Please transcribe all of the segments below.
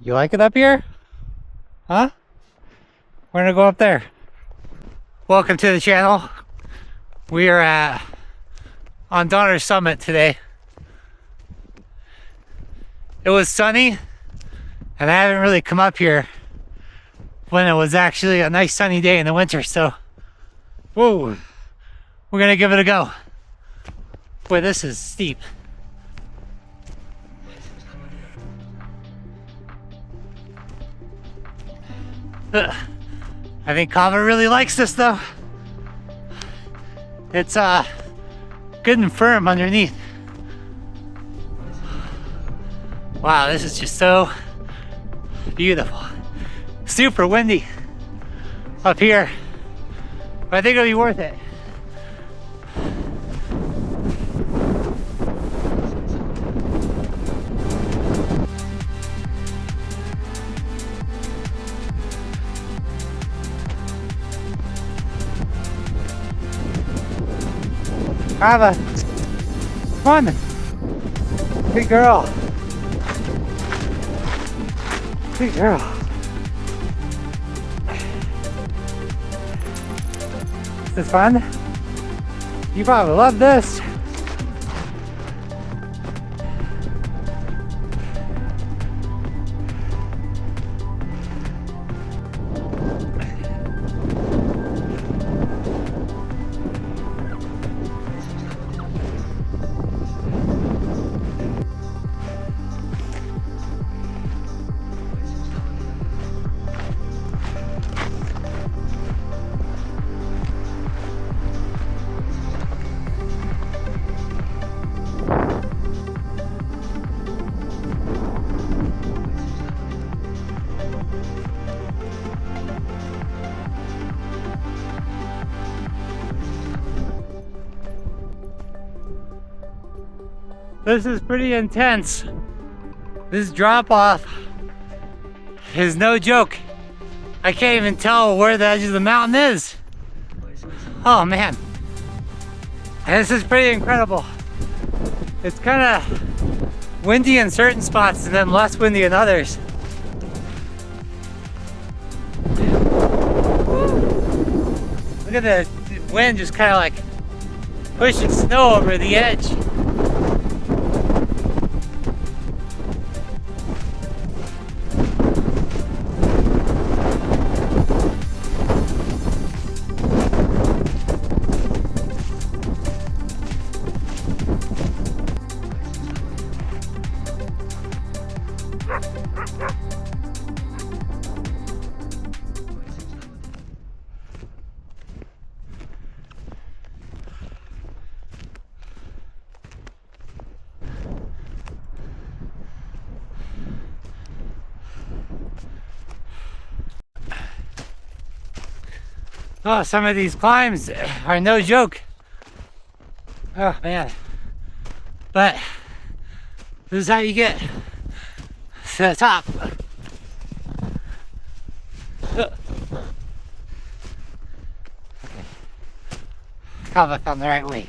You like it up here? Huh? We're gonna go up there. Welcome to the channel. We are on Donner Summit today. It was sunny, and I haven't really come up here when it was actually a nice sunny day in the winter, so whoa, we're gonna give it a go. Boy, this is steep. I think Kava really likes this though. It's good and firm underneath. Wow, this is just so beautiful. Super windy up here, but I think it'll be worth it. Kava, come on, good girl, good girl. This is fun. You probably love this. This is pretty intense. This drop off is no joke. I can't even tell where the edge of the mountain is. Oh man. This is pretty incredible. It's kind of windy in certain spots and then less windy in others. Look at the wind just kind of like pushing snow over the edge. Oh, some of these climbs are no joke. Oh man. But this is how you get to the top. Okay. Kava found the right way.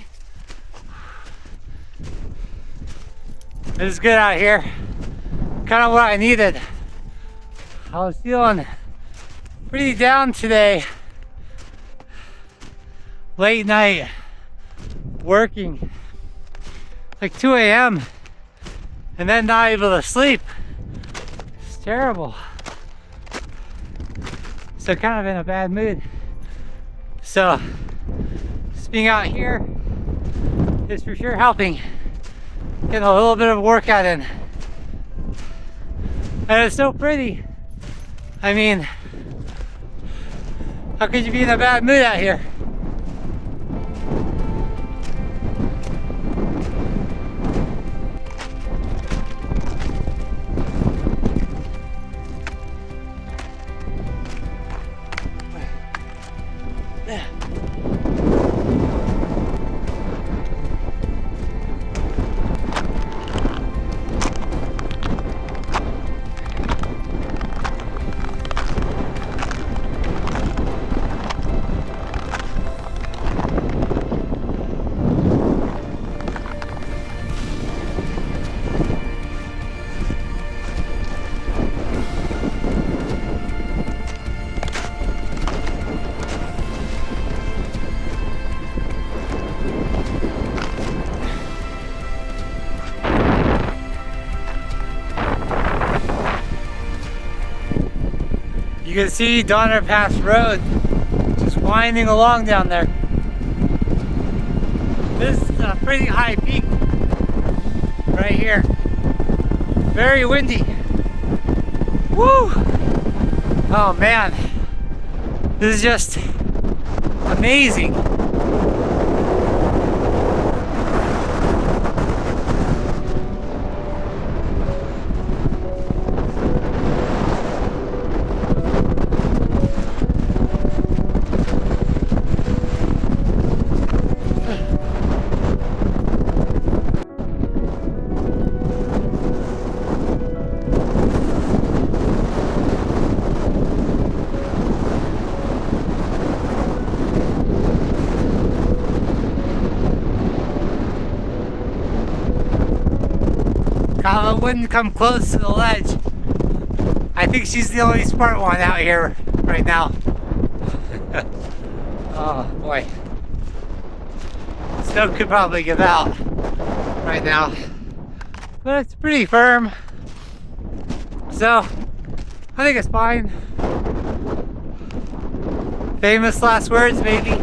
This is good out here. Kind of what I needed. I was feeling pretty down today. Late night working, like 2 a.m. and then not able to sleep. It's terrible. So kind of in a bad mood. So just being out here is for sure helping. Getting a little bit of a workout in. And it's so pretty. I mean, how could you be in a bad mood out here? can see Donner Pass Road just winding along down there. This is a pretty high peak right here. Very windy. Woo! Oh man, this is just amazing. Kava wouldn't come close to the ledge. I think she's the only smart one out here right now. Oh boy. Snow could probably give out right now. But it's pretty firm. So, I think it's fine. Famous last words, maybe.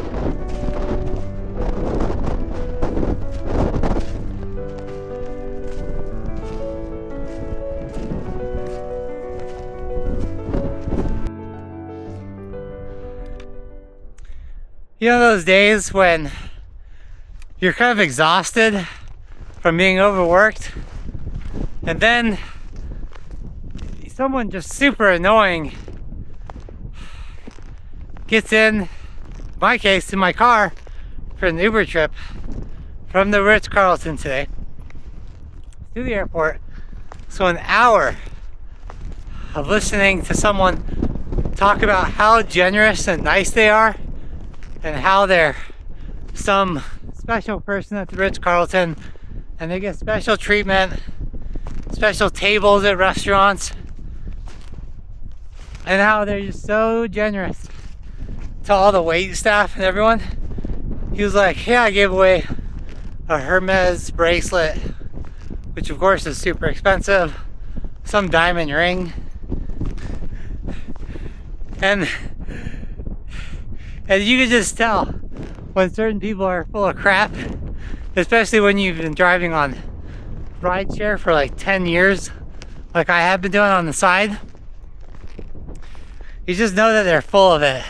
You know those days when you're kind of exhausted from being overworked, and then someone just super annoying gets in my case, in my car for an Uber trip from the Ritz-Carlton today to the airport. So an hour of listening to someone talk about how generous and nice they are, and how they're some special person at the Ritz-Carlton and they get special treatment, special tables at restaurants, and how they're just so generous to all the wait staff and everyone. He was like, yeah, I gave away a Hermes bracelet, which of course is super expensive, some diamond ring, and you can just tell when certain people are full of crap, especially when you've been driving on rideshare for like 10 years, like I have been doing on the side. You just know that they're full of it.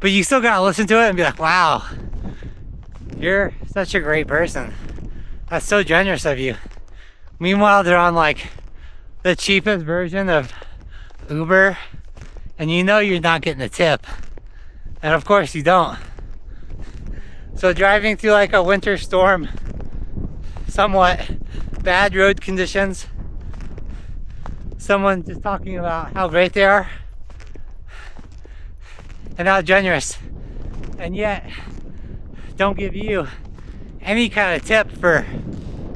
But you still gotta listen to it and be like, wow, you're such a great person. That's so generous of you. Meanwhile, they're on like the cheapest version of Uber, and you know you're not getting a tip. And of course you don't. So driving through like a winter storm, somewhat bad road conditions, someone just talking about how great they are and how generous, and yet don't give you any kind of tip for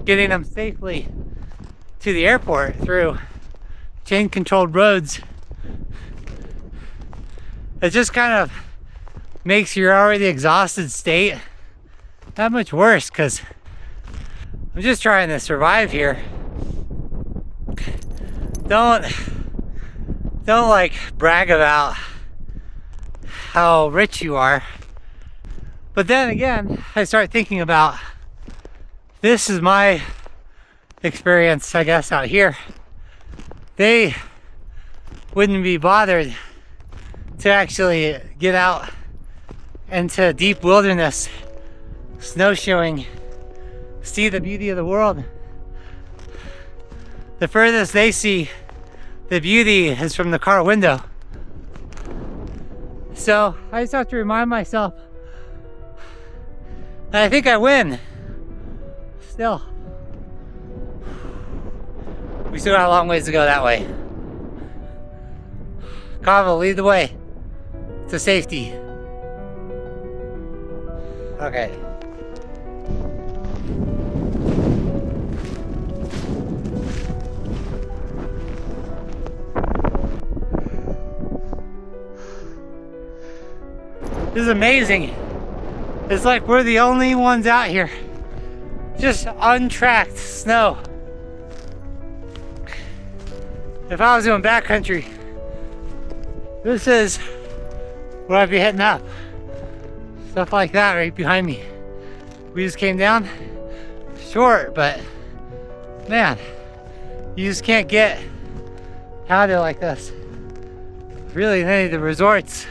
getting them safely to the airport through chain controlled roads. It just kind of makes your already exhausted state that much worse, because I'm just trying to survive here. Don't like brag about how rich you are. But then again, I start thinking about, this is my experience, I guess, out here. They wouldn't be bothered to actually get out into deep wilderness, snowshoeing, see the beauty of the world. The furthest they see the beauty is from the car window. So I just have to remind myself that I think I win. Still, we still got a long ways to go that way. Kava, lead the way to safety. Okay. This is amazing. It's like we're the only ones out here. Just untracked snow. If I was doing backcountry, This is where I'd be heading up. Stuff like that right behind me. We just came down. Short, but man, you just can't get out of like this. Really, in any of the resorts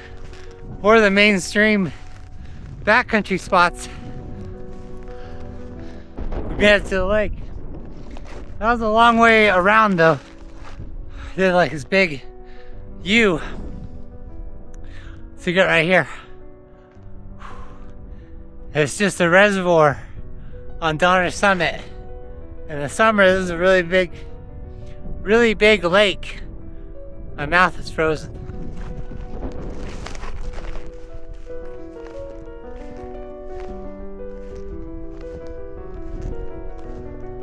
or the mainstream backcountry spots. We made it to the lake. That was a long way around though. Did like this big U to get right here. It's just a reservoir on Donner Summit. In the summer, this is a really big lake. My mouth is frozen.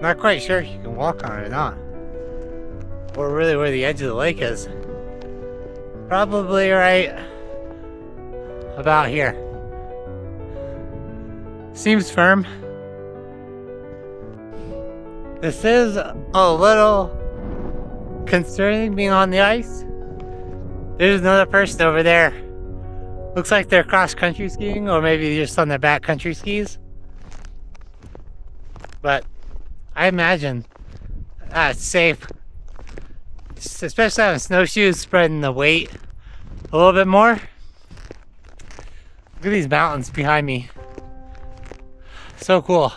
Not quite sure if you can walk on it or not. Or really where the edge of the lake is. Probably right about here. Seems firm. This is a little concerning being on the ice. There's another person over there. Looks like they're cross-country skiing, or maybe just on their backcountry skis. But I imagine it's safe. Especially having snowshoes, spreading the weight a little bit more. Look at these mountains behind me. So cool.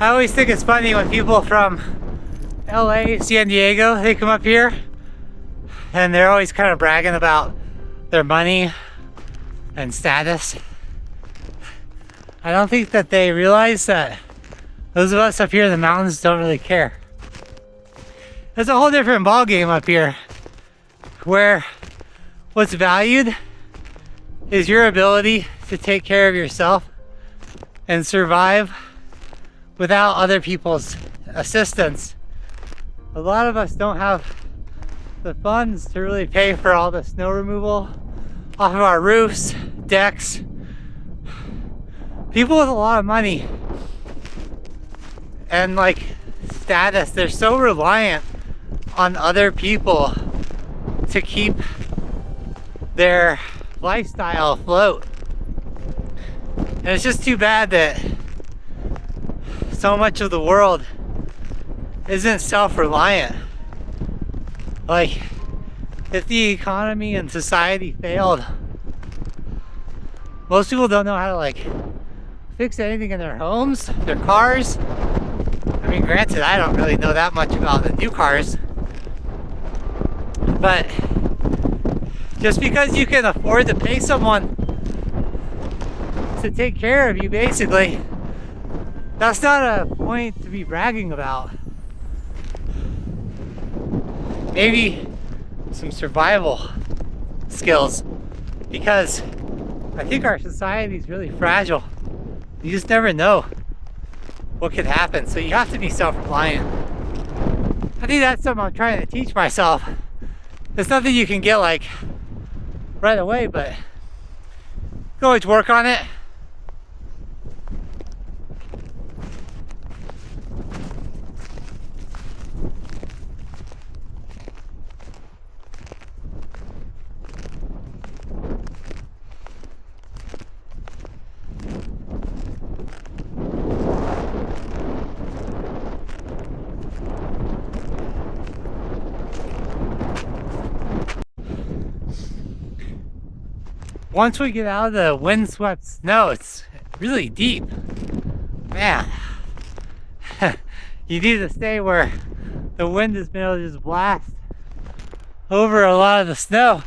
I always think it's funny when people from LA, San Diego, they come up here and they're always kind of bragging about their money and status. I don't think that they realize that those of us up here in the mountains don't really care. There's a whole different ballgame up here where what's valued is your ability to take care of yourself and survive without other people's assistance. A lot of us don't have the funds to really pay for all the snow removal off of our roofs, decks. People with a lot of money and like status, they're so reliant on other people to keep their lifestyle afloat. And it's just too bad that so much of the world isn't self-reliant. Like, if the economy and society failed, most people don't know how to like fix anything in their homes, their cars. I mean, granted, I don't really know that much about the new cars, but just because you can afford to pay someone to take care of you, basically, that's not a point to be bragging about. Maybe some survival skills, because I think our society is really fragile. You just never know what could happen, so you have to be self-reliant. I think that's something I'm trying to teach myself. It's nothing you can get like right away, but you can always work on it. Once we get out of the windswept snow, it's really deep. Man, you need to stay where the wind has been able to just blast over a lot of the snow.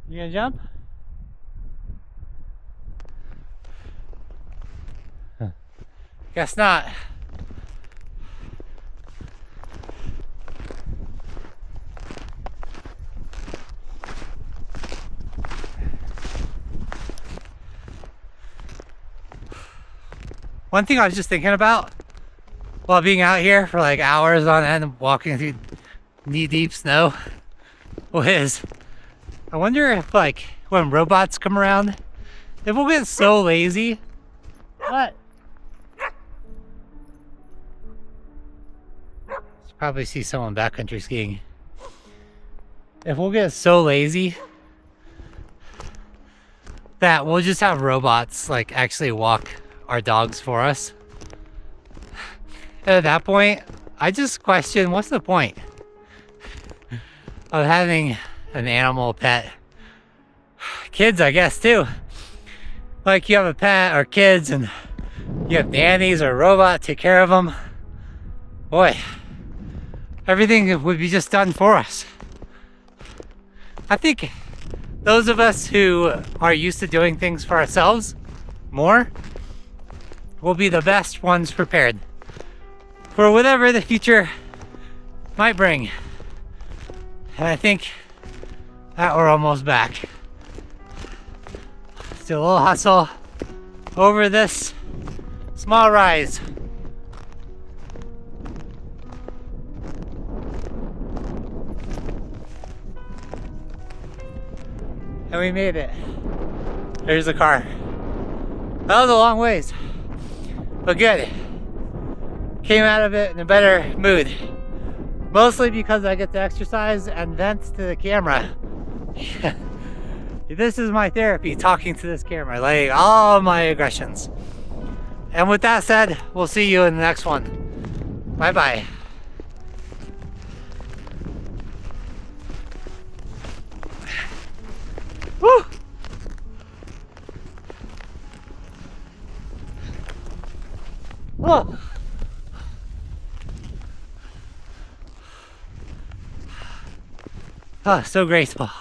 You gonna jump? Guess not. One thing I was just thinking about while being out here for like hours on end walking through knee-deep snow was, I wonder if like when robots come around, if we'll get so lazy. What? Probably see someone backcountry skiing. If we'll get so lazy that we'll just have robots like actually walk our dogs for us. And at that point, I just question, what's the point of having an animal pet? Kids, I guess, too. Like you have a pet or kids and you have nannies or a robot take care of them. Boy, everything would be just done for us. I think those of us who are used to doing things for ourselves more will be the best ones prepared for whatever the future might bring. And I think that we're almost back. Still a little hustle over this small rise. And we made it. There's the car. That was a long ways, but good. Came out of it in a better mood. Mostly because I get to exercise and vent to the camera. This is my therapy, talking to this camera, letting all my aggressions. And with that said, we'll see you in the next one. Bye-bye. Woo! Oh. Oh, so graceful.